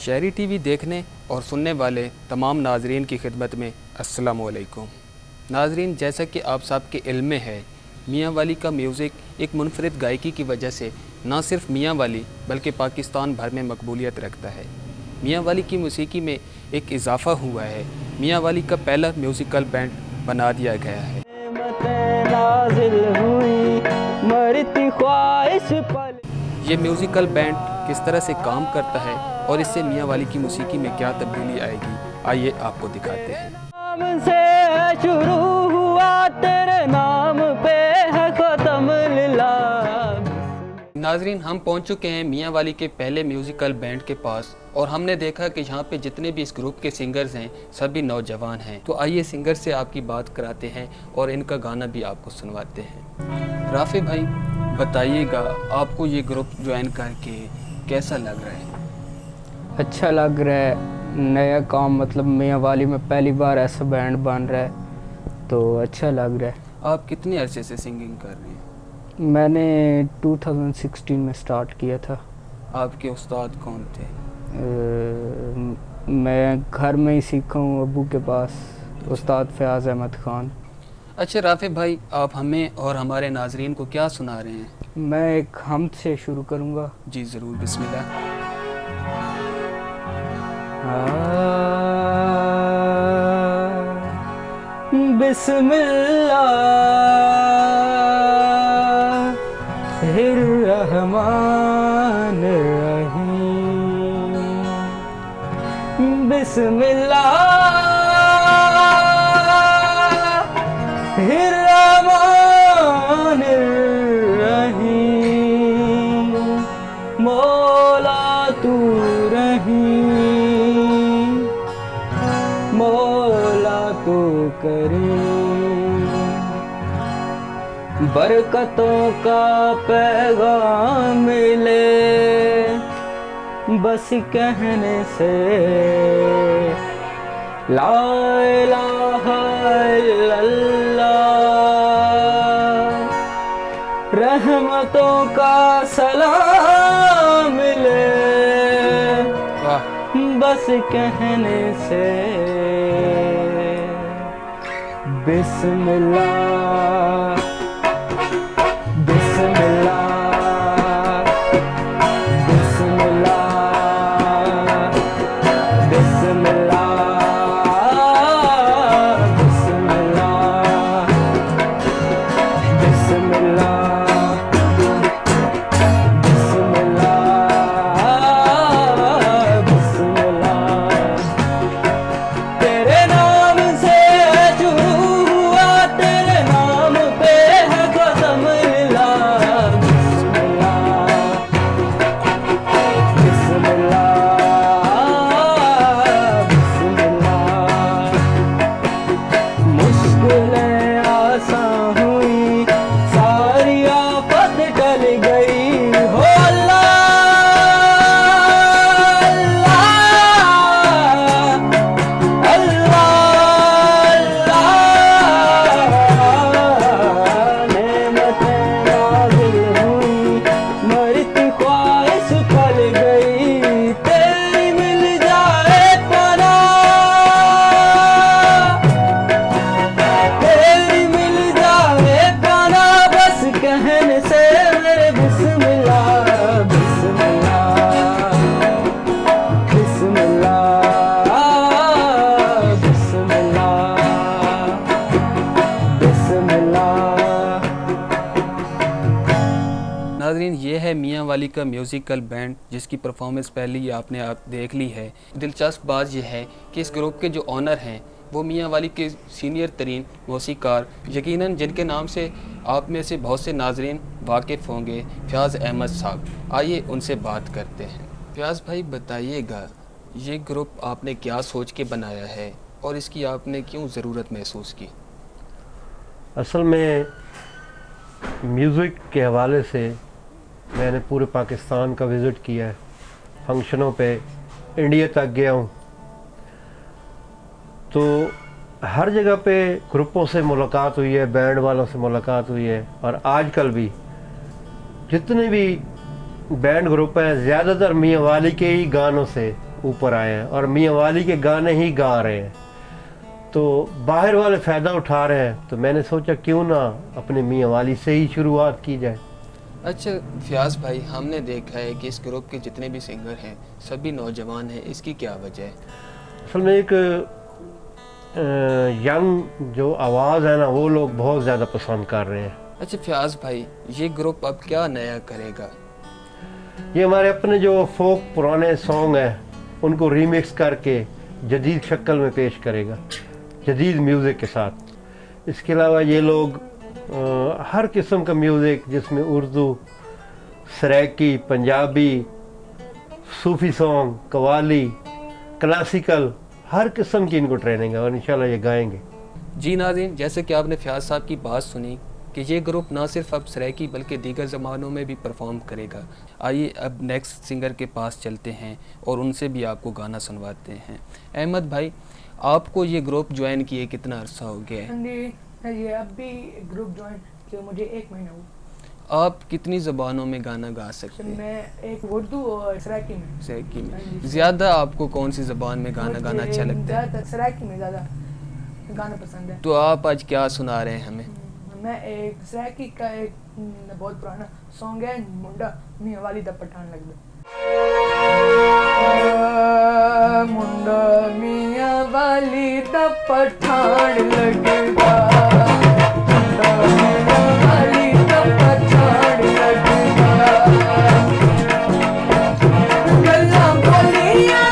शहरी टीवी देखने और सुनने वाले तमाम नाजरीन की खिदमत में अस्सलामु अलैकुम। नाजरीन, जैसा कि आप सबके इल्म में है, मियाँ वाली का म्यूज़िक एक मुनफरिद गायकी की वजह से ना सिर्फ मियाँ वाली बल्कि पाकिस्तान भर में मकबूलियत रखता है। मियाँ वाली की मौसीकी में एक इजाफ़ा हुआ है। मियाँ वाली का पहला म्यूज़िकल बैंड बना दिया गया है। ये म्यूज़िकल बैंड किस तरह से काम करता है और इससे मियाँ वाली की मौसीकी में क्या तब्दीली आएगी, आइए आपको दिखाते हैं। नाम से शुरू हुआ, तेरे नाम पे है खत्म लिला। नाजरीन, हम पहुंच चुके हैं मियाँ वाली के पहले म्यूज़िकल बैंड के पास और हमने देखा कि यहाँ पे जितने भी इस ग्रुप के सिंगर्स हैं सभी नौजवान हैं। तो आइए सिंगर से आपकी बात कराते हैं और इनका गाना भी आपको सुनवाते हैं। राफी भाई, बताइएगा आपको ये ग्रुप ज्वाइन करके कैसा लग रहा है? अच्छा लग रहा है, नया काम, मतलब मियाँ वाली में पहली बार ऐसा बैंड बन रहा है तो अच्छा लग रहा है। आप कितने अरसे से सिंगिंग कर रहे हैं? मैंने 2016 में स्टार्ट किया था। आपके उस्ताद कौन थे? मैं घर में ही सीखा हूँ, अब्बू के पास, उस्ताद फयाज़ अहमद ख़ान। अच्छा राफी भाई, आप हमें और हमारे नाजरीन को क्या सुना रहे हैं? मैं एक हम्द से शुरू करूँगा। जी ज़रूर, बिस्मिल्लाह। बिस्मिल्लाहिर्रहमानिर्रहीम, बिस्मिल्लाहिर्रहमानिर्रहीम, मौला तू रहीम, मौला तू करीम, बरकतों का पैगाम मिले बस कहने से, ला इलाहा इल्लल्लाह, रहमतों का सलाम मिले बस कहने से, बिस्मिल्लाह बिस्मिल्लाह बिस्मिल्लाह बिस्मिल्लाह बिस्मिल्लाह बिस्मिल्लाह बिस्मिल्लाह, तेरे नाम से शुरू हुआ, तेरे नाम पे है खत्म लिला। बिस्मिल्लाह बिस्मिल्लाह बिस्मिल्लाह, मुश्किलें आसान हुई, सारी आफत टल गई, हो अल्लाह अल्लाह अल्लाह, नेमतें नाज़िल हुई, मरती ख्वाहिश पल गई, तेरी मिल जाए पनाह, तेरी मिल जाए पनाह, बस कहने से मेरे बिस्मिल्लाह बिस्मिल्लाह बिस्मिल्लाह बिस्मिल्लाह बिस्मिल्लाह। नाजरीन, ये है मियाँ वाली का म्यूज़िकल बैंड जिसकी परफॉर्मेंस पहले ही आपने देख ली है। दिलचस्प बात यह है कि इस ग्रुप के जो ऑनर हैं वो मियाँ वाली के सीनियर तरीन मौसीकार, यकीनन जिनके नाम से आप में से बहुत से नाजरीन वाकिफ़ होंगे, फयाज़ अहमद साहब। आइए उनसे बात करते हैं। फयाज़ भाई, बताइएगा ये ग्रुप आपने क्या सोच के बनाया है और इसकी आपने क्यों ज़रूरत महसूस की? असल में म्यूज़िक के हवाले से मैंने पूरे पाकिस्तान का विज़िट किया है, फंक्शनों पे इंडिया तक गया हूँ, तो हर जगह पे ग्रुपों से मुलाकात हुई है, बैंड वालों से मुलाकात हुई है, और आजकल भी जितने भी बैंड ग्रुप हैं ज़्यादातर मियाँ वाली के ही गानों से ऊपर आए हैं और मियाँ वाली के गाने ही गा रहे हैं, तो बाहर वाले फ़ायदा उठा रहे हैं, तो मैंने सोचा क्यों ना अपने मियाँ वाली से ही शुरुआत की जाए। अच्छा फयाज भाई, हमने देखा है कि इस ग्रुप के जितने भी सिंगर हैं सभी नौजवान हैं, इसकी क्या वजह है? असल में एक यंग जो आवाज़ है ना, वो लोग बहुत ज़्यादा पसंद कर रहे हैं। अच्छा फयाज भाई, ये ग्रुप अब क्या नया करेगा? ये हमारे अपने जो फोक पुराने सॉन्ग हैं उनको रीमिक्स करके जदीद शक्ल में पेश करेगा, जदीद म्यूज़िक के साथ। इसके अलावा ये लोग हर किस्म का म्यूज़िक जिसमें उर्दू, सराइकी, पंजाबी, सूफ़ी सॉन्ग, कवाली, क्लासिकल, हर किस्म की इनको ट्रेनिंग है और इंशाल्लाह ये गाएंगे। जी नाज़रीन, जैसे कि आपने फयाज साहब की बात सुनी कि ये ग्रुप ना सिर्फ अब सराइकी बल्कि दीगर ज़मानों में भी परफॉर्म करेगा। आइए अब नेक्स्ट सिंगर के पास चलते हैं और उनसे भी आपको गाना सुनवाते हैं। अहमद भाई, आपको ये ग्रुप ज्वाइन किए कितना अरसा हो गया है? ये अभी ग्रुप ज्वाइन किया मुझे 1 महीना हुआ। आप कितनी ज़बानों में गाना गा सकते हैं? मैं एक उर्दू और सराइकी में। सराइकी में। ज़्यादा आपको कौन सी ज़बान में गाना गाना अच्छा लगता है? सराइकी में ज़्यादा गाना पसंद है। तो आप आज क्या सुना रहे हैं हमें? मैं एक सराइकी का एक बहुत पुराना सॉन्ग है, मुंडा मियाँ वाली दा पठान लगदा। मुंडा मियाँ वाली दा पठान लगदा, मुंडा मियाँ वाली दा पठान लगदा, गल्लां बोलियां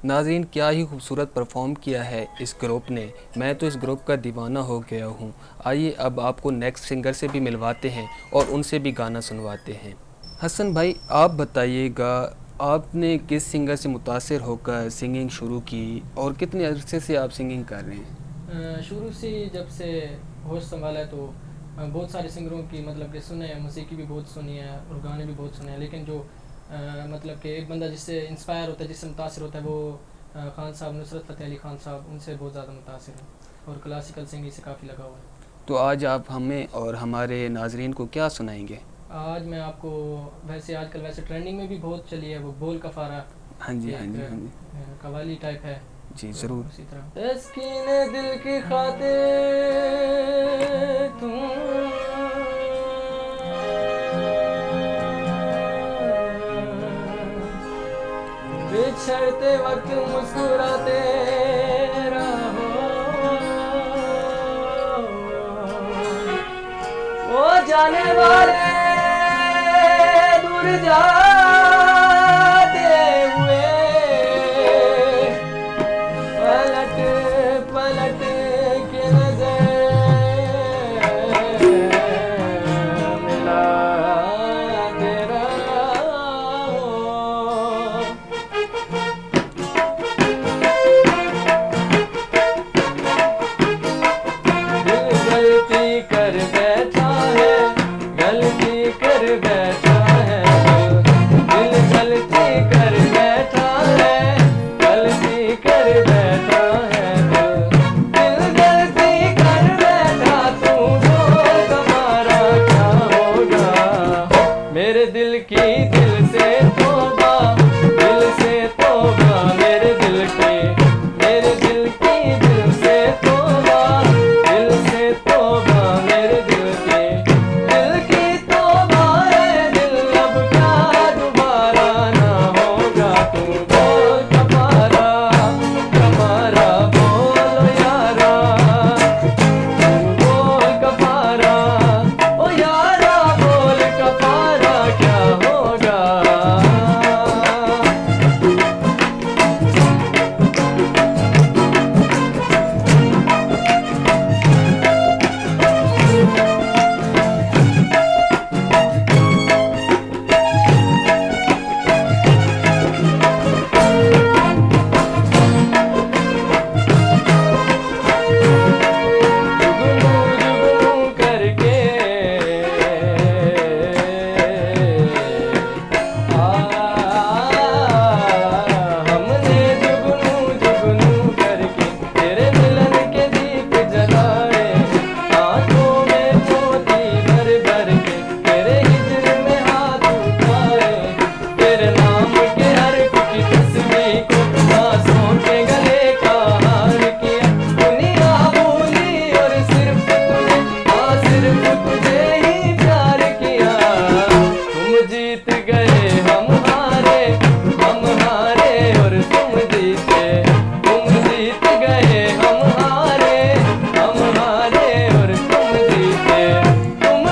नाज़रीन, क्या ही खूबसूरत परफॉर्म किया है इस ग्रुप ने। मैं तो इस ग्रुप का दीवाना हो गया हूँ। आइए अब आपको नेक्स्ट सिंगर से भी मिलवाते हैं और उनसे भी गाना सुनवाते हैं। हसन भाई, आप बताइएगा, आपने किस सिंगर से मुतासिर होकर सिंगिंग शुरू की और कितने अरसे से आप सिंगिंग कर रहे हैं? शुरू से जब से होश संभाला है तो बहुत सारे सिंगरों की मतलब कि सुने हैं, मौसीकी भी बहुत सुनी है और गाने भी बहुत सुने हैं, लेकिन जो मतलब कि एक बंदा जिससे इंस्पायर होता है, जिससे मुतासिर होता है, वो खान साहब, नुसरत फ़तेह अली खान साहब, उनसे बहुत ज़्यादा मुतासिर है और क्लासिकल सिंगिंग से काफ़ी लगा हुआ है। तो आज आप हमें और हमारे नाजरीन को क्या सुनाएंगे? आज मैं आपको, वैसे आजकल वैसे ट्रेंडिंग में भी बहुत चली है वो बोल कफारा। हाँ जी, हाँ जी, हाँ जी, कवाली टाइप है जी ज़रूर। इसी तरह तस्कीने दिल की खातिर तुम बिछड़ते वक्त मुस्कुराते रहो, वो जाने वाले दूर जाते हुए पलट पलट के नजर मिलाते रहो। गलती कर बैठा है, गलती कर बैठा है, की दिल से तौबा मेरे दिल की तौबा है दिल अब क्या दोबारा ना होगा तू बोल कफारा बोलो यारा तू बोल कफारा ओ यारा बोल कफारा क्या होगा। जुगनू करके हमने जुगनू करके तेरे मिलन के दीप जलाए आंखों में मोती भर भर के तेरे हिजर में हाथ उठाए तेरे नाम के हर्फ की तस्वीर को आंसुओं के गले का हार किया दुनिया भूली और सिर्फ तुझे ही प्यार किया। तुम जीत गए हम हारे और तुम जीते गए हम हारे और तुम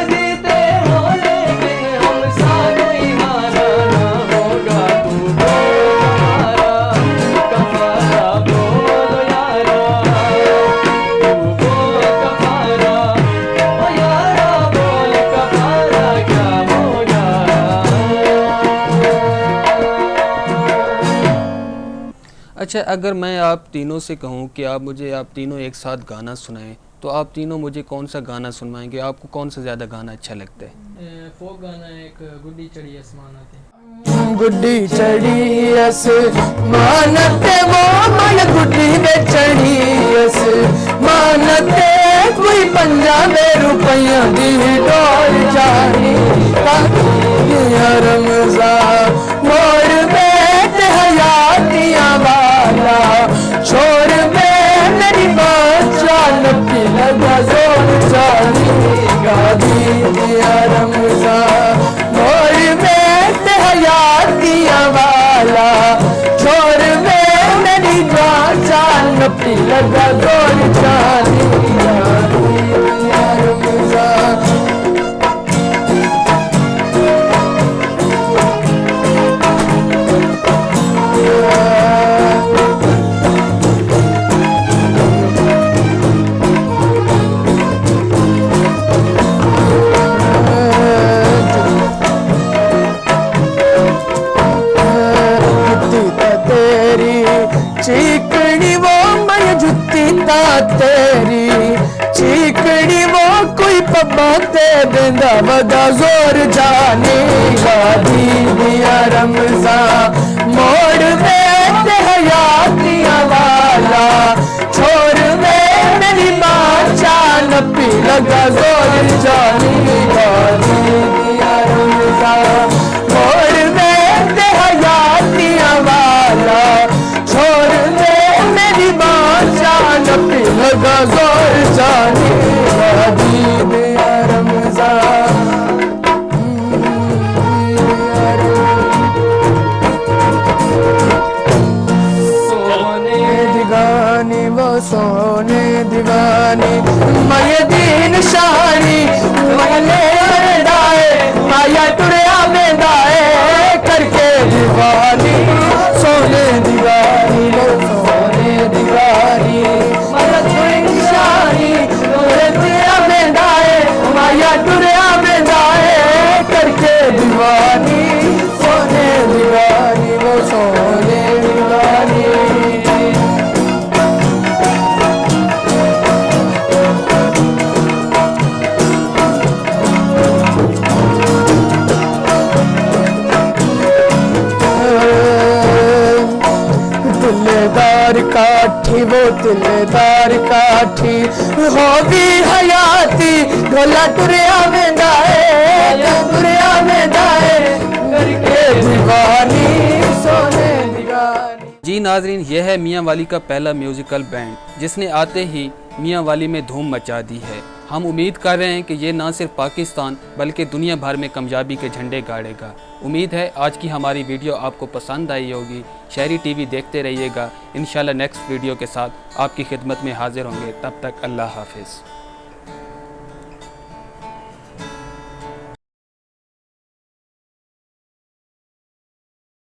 जीते हो लेकिन हम सा कोई हारा ना होगा तू बोल कफारा बोलो यारा तू बोल कफारा ओ यारा बोल कफारा क्या होगा। अच्छा, अगर मैं आप तीनों से कहूँ कि आप तीनों एक साथ गाना सुनाएं तो आप तीनों मुझे कौन सा गाना सुनवाएंगे? आपको कौन सा ज़्यादा गाना अच्छा लगता है? फोक गाना एक गुड्डी चढ़ी आसमान आते गुड्डी चढ़ी आसमानते वो मन गुड्डी में चढ़ी आसमानते कोई 50 रुपया दी डोर जानी रमजान मोर बेट हयातियां वाला छोड़ में मेरी बात चाल की लगा जोर जानी गादी दिया रमजान मोर बेट हयातियां वाला छोड़ में मेरी बात चाल की लगा जोर जानी गादी दिया रमजान। चीकड़ी वो मैं जुत्ती ता तेरी चीकड़ी वो कोई पब्बा ते बिंदा वदा जोर जाने गादी दिया रमजान मोड़ में ते हयातियां वाला छोड़ में मेरी माँ चाल पी लगा जोर जाने गादी दिया रमजान मोड़ में ते हयातियां वाला छोड़ दे मेरी माँ जान पे लगा जोर जाने गादी दिया रमजान। सोने दिगानी वो सोने दीवानी मैं दीन शानी मगले डाए माया टुरिया में दाए करके दीवानी सोने दीवानी वो सोने दीवानी माया टुरिया में दाए माया टुरिया में दाए करके दीवानी सोने दीवानी वो सोने दीवानी। काठी वो तिलेदार काठी हो भी हयाती ढोला टुरिया में दाए करके दीवानी सोने दीवानी। जी जी नाजरीन, यह है मियाँ वाली का पहला म्यूज़िकल बैंड जिसने आते ही मियाँ वाली में धूम मचा दी है। हम उम्मीद कर रहे हैं कि ये ना सिर्फ पाकिस्तान बल्कि दुनिया भर में कामयाबी के झंडे गाड़ेगा। उम्मीद है आज की हमारी वीडियो आपको पसंद आई होगी। शहरी टीवी देखते रहिएगा। इंशाल्लाह नेक्स्ट वीडियो के साथ आपकी खिदमत में हाजिर होंगे। तब तक अल्लाह हाफिज़।